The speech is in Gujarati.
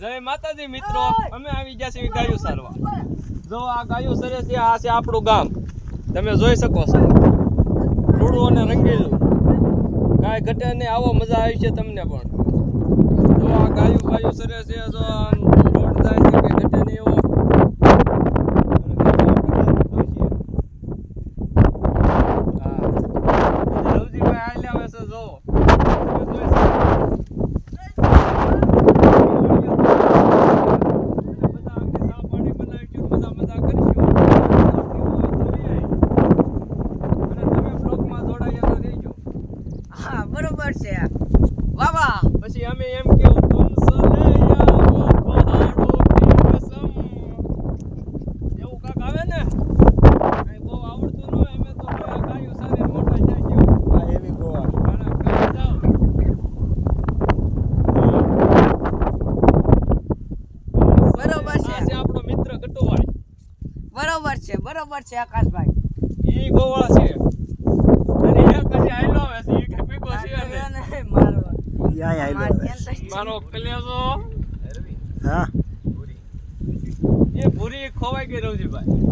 જય માતાજી મિત્રો, અમે આવી ગયા છીએ ગાયો સારવા. જો આ ગાયો સરે છે, આ છે આપણું ગામ. તમે જોઈ શકો છો, રૂડું અને રંગીલું, કાંઈ ઘટે નહીં. આવો મજા આવી છે તમને પણ. જો આ ગાયો સરે છે, જો આમ રોડ જાય છે, કઈ ઘટે નહીં એવો. રવજીભાઈ હાલ્યા આવે છે, જો બરોબર છે. વાહ પછી અમે એમ કેવું તુમ સને આવો પહાડો કી કસમ, એવું કાક આવે ને. કઈ બહુ આવડતું ન હોય, અમે તો ગાયો સારે મોટા જાય છે. આ એવી ગોવા ઘણા કઈ જાવ. બરોબર છે. આ છે આપણો મિત્ર ગટુભાઈ. બરોબર છે આકાશભાઈ. ઈ ગોવાળા છે અને એક હજી આયલો આવે છે. ઈ કઈ પીકો છે ને. યા મારો કલેજો હા એ ભૂરી ખોવાઈ ગઈ રવજીભાઈ.